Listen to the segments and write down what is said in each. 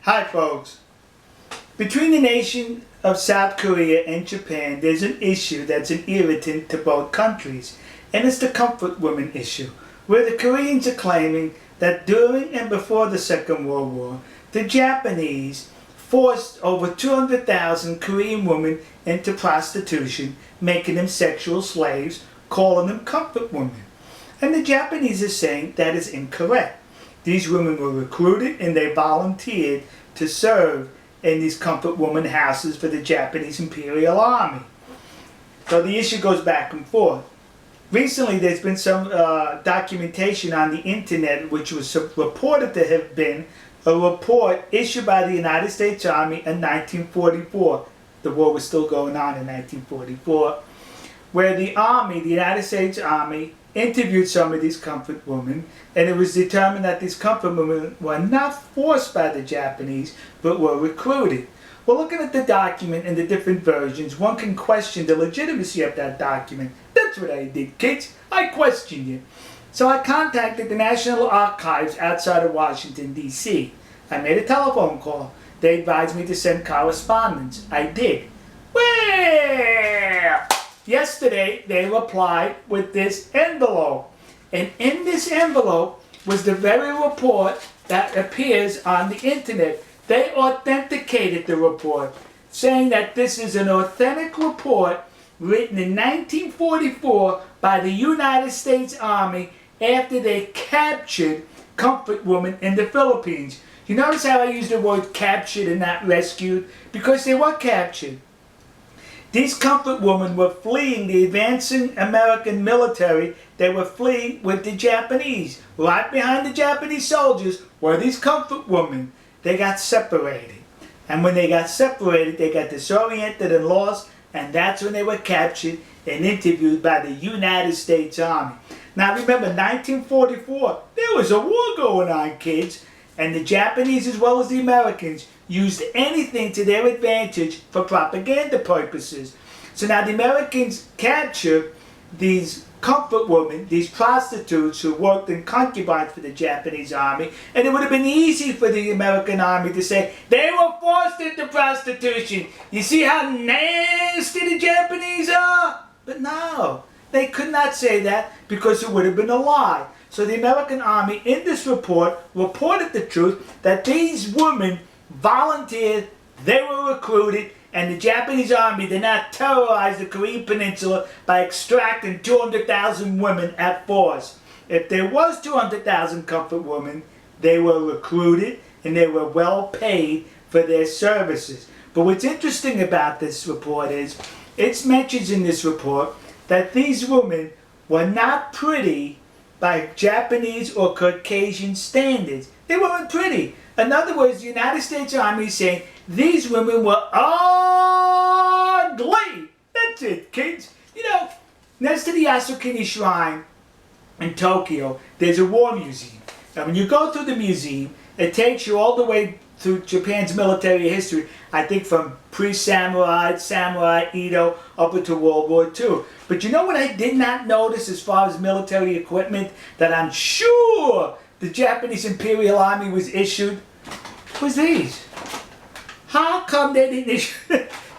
Hi folks. Between the nation of South Korea and Japan, there's an issue that's an irritant to both countries, and it's the comfort women issue, where the Koreans are claiming that during and before the Second World War, the Japanese forced over 200,000 Korean women into prostitution, making them sexual slaves, calling them comfort women. And the Japanese are saying that is incorrect. These women were recruited and they volunteered to serve in these comfort woman houses for the Japanese Imperial Army. So the issue goes back and forth. Recently there's been some documentation on the internet which was reported to have been a report issued by the United States Army in 1944. The war was still going on in 1944, where the Army, the United States Army, interviewed some of these comfort women, and it was determined that these comfort women were not forced by the Japanese, but were recruited. Well, looking at the document and the different versions, one can question the legitimacy of that document. That's what I did, kids. I questioned it. So I contacted the National Archives outside of Washington, D.C. I made a telephone call. They advised me to send correspondence. I did. Well, yesterday they replied with this envelope. And in this envelope was the very report that appears on the internet. They authenticated the report, saying that this is an authentic report written in 1944 by the United States Army after they captured comfort women in the Philippines. You notice how I use the word captured and not rescued? Because they were captured. These comfort women were fleeing the advancing American military. They were fleeing with the Japanese. Right behind the Japanese soldiers were these comfort women. They got separated. And when they got separated, they got disoriented and lost, and that's when they were captured and interviewed by the United States Army. Now remember, 1944, there was a war going on, kids, and the Japanese as well as the Americans used anything to their advantage for propaganda purposes. So now the Americans captured these comfort women, these prostitutes who worked in concubines for the Japanese army, and it would have been easy for the American army to say, they were forced into prostitution. You see how nasty the Japanese are? But no, they could not say that because it would have been a lie. So the American army in this report reported the truth that these women volunteered, they were recruited, and the Japanese army did not terrorize the Korean peninsula by extracting 200,000 women at force. If there was 200,000 comfort women, they were recruited and they were well paid for their services. But what's interesting about this report is, it mentions in this report that these women were not pretty by Japanese or Caucasian standards. They weren't pretty. In other words, the United States Army is saying these women were ugly. That's it, kids. You know, next to the Yasukuni Shrine in Tokyo, there's a war museum. Now, when you go through the museum, it takes you all the way through Japan's military history, I think from pre-samurai, samurai, Edo, up into World War II. But you know what I did not notice as far as military equipment that I'm sure the Japanese Imperial Army was issued? Was these. How come they didn't issue?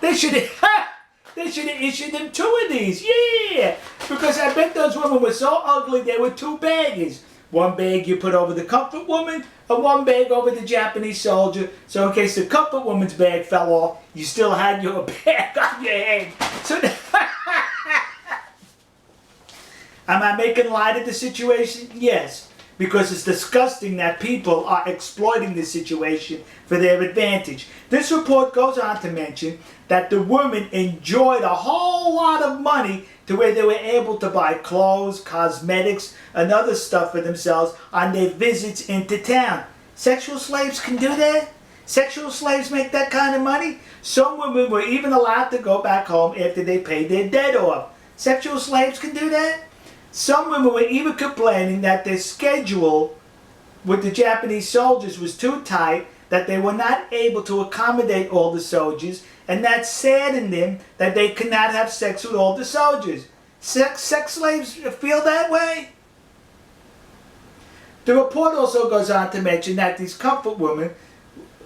They should have issued them 2 of these. Yeah, because I bet those women were so ugly they were 2 baggers. One bag you put over the comfort woman, and one bag over the Japanese soldier. So in case the comfort woman's bag fell off, you still had your bag on your head. So am I making light of the situation? Yes. Because it's disgusting that people are exploiting this situation for their advantage. This report goes on to mention that the women enjoyed a whole lot of money to where they were able to buy clothes, cosmetics, and other stuff for themselves on their visits into town. Sexual slaves can do that? Sexual slaves make that kind of money? Some women were even allowed to go back home after they paid their debt off. Sexual slaves can do that? Some women were even complaining that their schedule with the Japanese soldiers was too tight, that they were not able to accommodate all the soldiers, and that saddened them that they could not have sex with all the soldiers. Sex slaves feel that way? The report also goes on to mention that these comfort women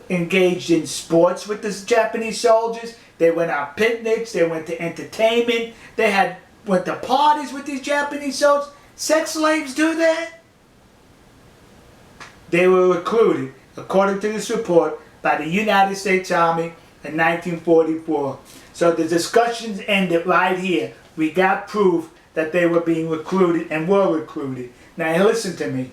engaged in sports with the Japanese soldiers. They went on picnics. They went to entertainment. They went to parties with these Japanese soldiers. Sex slaves do that? They were recruited, according to this report, by the United States Army in 1944. So the discussions ended right here. We got proof that they were being recruited and were recruited. Now listen to me.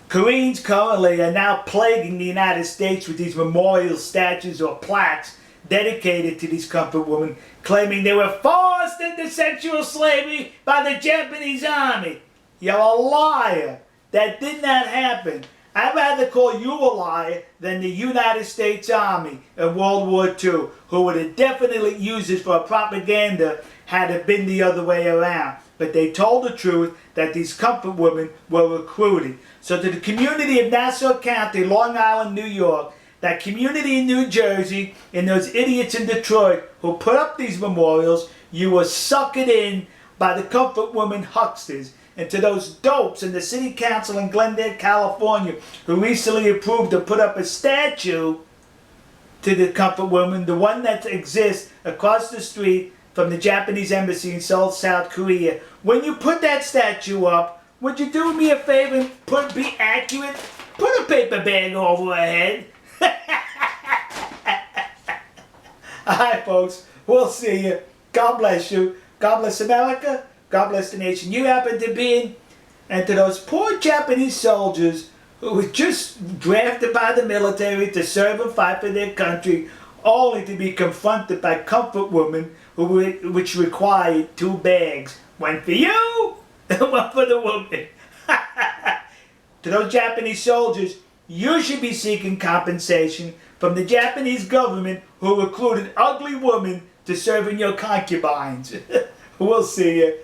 Koreans currently are now plaguing the United States with these memorial statues or plaques dedicated to these comfort women, claiming they were forced into sexual slavery by the Japanese army. You're a liar. That did not happen. I'd rather call you a liar than the United States Army in World War II, who would have definitely used it for propaganda had it been the other way around. But they told the truth that these comfort women were recruited. So to the community of Nassau County, Long Island, New York, that community in New Jersey, and those idiots in Detroit who put up these memorials, you were suckered in by the comfort women hucksters. And to those dopes in the city council in Glendale, California, who recently approved to put up a statue to the comfort woman, the one that exists across the street from the Japanese embassy in Seoul, South Korea. When you put that statue up, would you do me a favor and be accurate? Put a paper bag over her head. Alright folks, we'll see you. God bless you. God bless America. God bless the nation you happen to be in. And to those poor Japanese soldiers who were just drafted by the military to serve and fight for their country, only to be confronted by comfort women which required 2 bags. One for you and one for the woman. To those Japanese soldiers, you should be seeking compensation from the Japanese government who recruited ugly women to serve in your concubines. We'll see you.